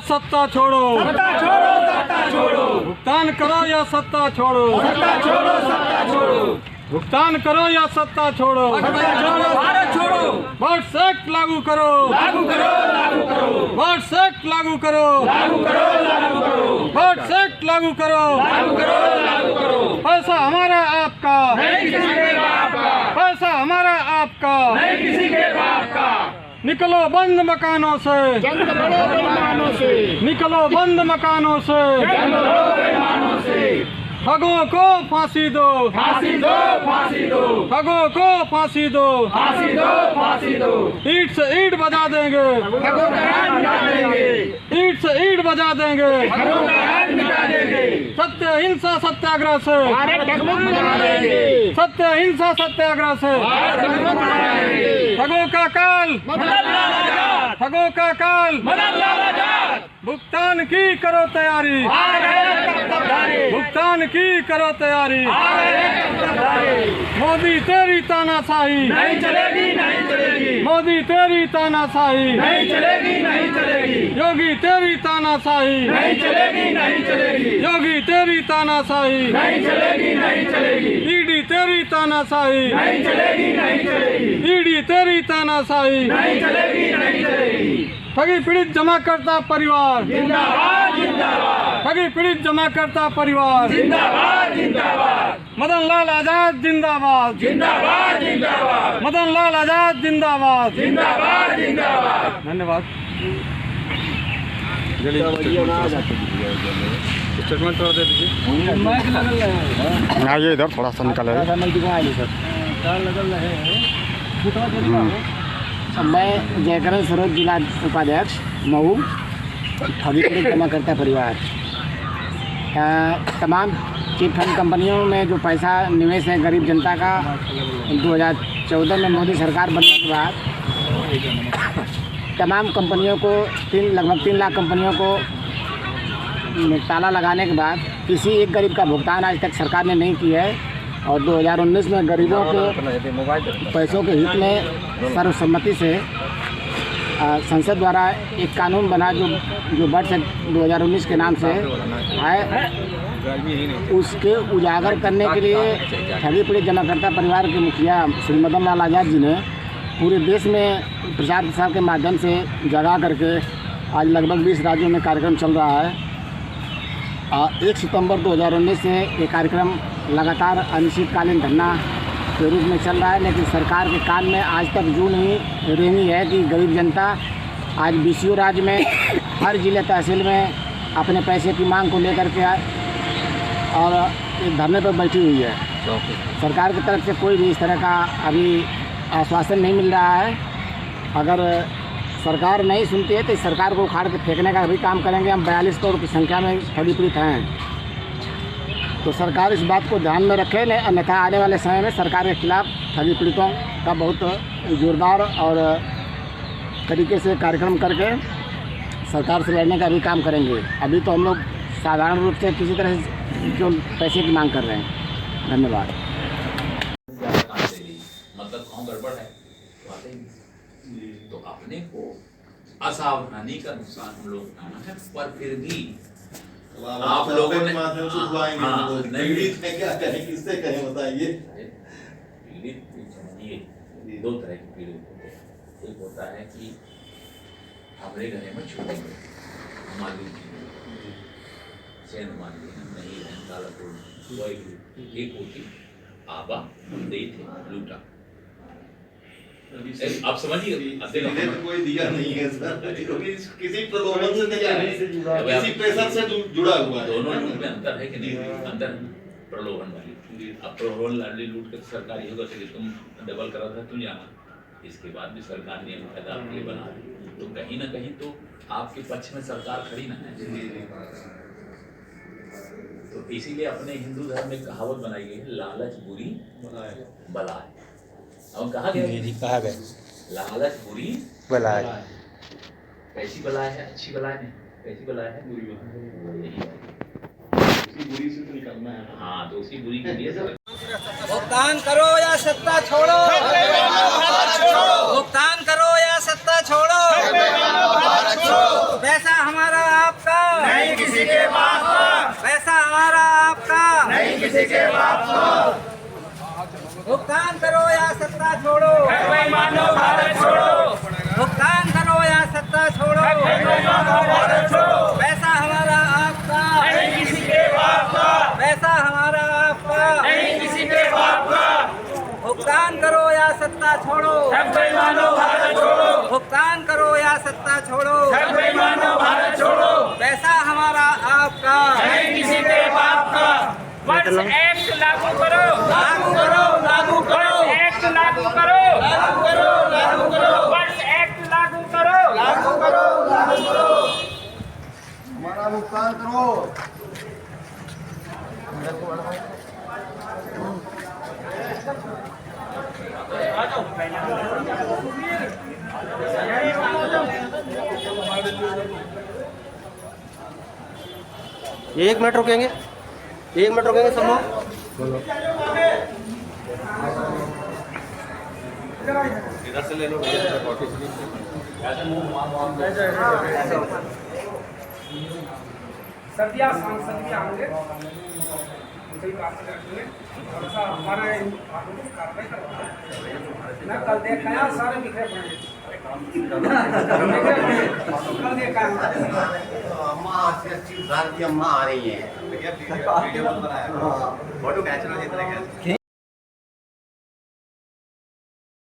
सत्ता छोड़ो, सत्ता छोड़ो, सत्ता छोड़ो, भुगतान करो या सत्ता छोड़ो, सत्ता छोड़ो, सत्ता छोड़ो, भुगतान करो या सत्ता छोड़ो, सत्ता छोड़ो, भारत छोड़ो, वोट्स एक्ट लागू करो, लागू करो, लागू करो, वोट्स एक्ट लागू करो, लागू करो, लागू करो, वोट्स एक्ट लागू करो, लागू करो, लागू करो। पैसा हमारा आपका, नहीं किसी के बाप का, पैसा हमारा आपका, नहीं किसी के बाप का। निकलो बंद मकानों से, जंग लड़ो बेईमानों से, निकलो बंद मकानों से, जंग लड़ो बेईमानों से। ठगों को फांसी दो, फांसी दो, फांसी दो, ठगों को फांसी दो, फांसी दो, फांसी दो। ईंट से ईंट बजा देंगे, ठगों का राज मिटा देंगे, ईंट से ईंट बजा देंगे, ठगों का राज मिटा देंगे, सत्य अहिंसा सत्याग्रह से, भारत डगमग बना देंगे, सत्य अहिंसा सत्याग्रह से, भारत डगमग बनाएंगे। ठगों का काल, मदन लाल आजाद, ठगों का काल, मदन लाल आजाद, भुगतान की करो तैयारी, आ गए तख्तधारी, भुगतान की करो तैयारी, आ गए तख्तधारी। मोदी तेरी तानाशाही, नहीं चलेगी, नहीं चलेगी, मोदी तेरी तानाशाही, नहीं चलेगी, नहीं चलेगी, योगी तेरी तानाशाही, नहीं चलेगी, नहीं चलेगी, योगी तेरी तानाशाही, नहीं चलेगी, नहीं चलेगी, ईडी तेरी तानाशाही, नहीं चलेगी, नहीं चलेगी, ईडी तेरी तानाशाही, नहीं चलेगी, नहीं चलेगी। ठगी पीड़ित जमा करता परिवार, जिंदाबाद, जिंदाबाद, ठगी पीड़ित जमा करता परिवार, जिंदाबाद, जिंदाबाद, मदन लाल आजाद जिंदाबाद, जिंदाबाद, जिंदाबाद, मदन लाल आजाद जिंदाबाद। जिंदाबाद, जिंदाबाद। धन्यवाद। स्टेटमेंट थोड़ा दे दीजिए। आइए इधर थोड़ा सा निकाले। मैं जयकरण सरोज जिला उपाध्यक्ष मऊ, ठगी पीड़ित जमा करता परिवार। तमाम चिट फंड कंपनियों में जो पैसा निवेश है गरीब जनता का, 2014 में मोदी सरकार बनने के बाद तमाम कंपनियों को लगभग 3 लाख कंपनियों को ताला लगाने के बाद किसी एक गरीब का भुगतान आज तक सरकार ने नहीं किया है। और 2019 में गरीबों के पैसों के हित में सर्वसम्मति से संसद द्वारा एक कानून बना जो वर्ष 2019 के नाम से है। उसके उजागर करने के लिए ठगी पीड़ित जमाकर्ता परिवार के मुखिया श्री मदन लाल आजाद जी ने पूरे देश में प्रचार प्रसार के माध्यम से जगा करके आज लगभग 20 राज्यों में कार्यक्रम चल रहा है। 1 सितंबर 2019 से ये कार्यक्रम लगातार अनिश्चितकालीन धरना के रूप में चल रहा है, लेकिन सरकार के कान में आज तक जू नहीं रेंगी है कि गरीब जनता आज बीसीओ राज्य में हर जिले तहसील में अपने पैसे की मांग को लेकर के और एक धरने पर बैठी हुई है। सरकार की तरफ से कोई भी इस तरह का अभी आश्वासन नहीं मिल रहा है। अगर सरकार नहीं सुनती है तो इस सरकार को उखाड़ के फेंकने का भी काम करेंगे। हम 42 करोड़ की संख्या में ठगी पीड़ित हैं, तो सरकार इस बात को ध्यान में रखे, अन्यथा आने वाले समय में सरकार के खिलाफ ठगी पीड़ितों का बहुत जोरदार और तरीके से कार्यक्रम करके सरकार से लड़ने का भी काम करेंगे। अभी तो हम लोग साधारण रूप से किसी तरह से जो पैसे की मांग कर रहे हैं। धन्यवाद। मतलब कौन गड़बड़ है तो अपने को असावधानी का नुकसान हम लोग उठाना है, पर फिर भी आप लोगों ने पीड़ित है, क्या करें, किससे करें बताइए। पीड़ित समझिए 2 तरह के पीड़ित होते हैं। एक होता है कि हमारे घरे में छोटे हमारी सेंध मान ली नहीं है काला तोड़, एक होती आबा दे थे लूटा। आप समझिए कोई दिया नहीं है सर, किसी प्रलोभन से दिया नहीं, किसी प्रेशर से जुड़ा हुआ है। दोनों लूट में अंतर है कि नहीं? अंतर प्रलोभन वाली। अब प्रलोभन लाडली लूट कर सरकारी होगा तो तुम डबल करा था तुम यहाँ, इसके बाद भी सरकार ने फायदा आपके लिए बना दी, तो कहीं ना कहीं तो आपके पक्ष में सरकार खड़ी ना है। तो इसीलिए अपने हिंदू धर्म में कहावत बनाई गई है, लालच बुरी बला है। अब कहा गया लालच बुरी बला है। कैसी बला है? अच्छी बला है नहीं, कैसी बला है? बुरी बला है। उसी बुरी से तो निकलना है। हाँ, तो उसी बुरी के लिए भुगतान करो या सत्ता छोड़ो, भुगतान करो या सत्ता छोड़ो, पैसा हमारा आपका, नहीं किसी के बाप का, पैसा हमारा आपका, नहीं किसी के बाप का। भुगतान करो या सत्ता छोड़ो, बेईमानो भारत छोड़ो, भुगतान करो या सत्ता छोड़ो, बेईमानो भारत छोड़ो, पैसा हमारा आपका, नहीं किसी के बाप का, पैसा हमारा आपका, नहीं किसी के बाप का। भुगतान करो या सत्ता छोड़ो, बेईमानो भारत छोड़ो, भुगतान करो या सत्ता छोड़ो, बेईमानो भारत छोड़ो, पैसा हमारा आपका, नहीं किसी के बाप का। वंस एक्ट लागू करो, लागू करो, लागू करो, एक्ट लागू करो, लागू करो, लागू करो, वंस एक्ट लागू करो, लागू करो, लागू करो। हमारा भुगतान करो। एक मिनट रुकेंगे, एक मिनट रुकेंगे सब लोग। इधर से ले लो सर्दियाँ सांसद भी आएंगे, उनसे भी बात करेंगे। थोड़ा सा हमारे कार्रवाई करवाना। मैं कल देखा यार सारे बिखरे पड़े। कल देखा अम्मा अच्छी की अम्मा आ रही है। वीडियो बनाया, फोटो कैच लो जितने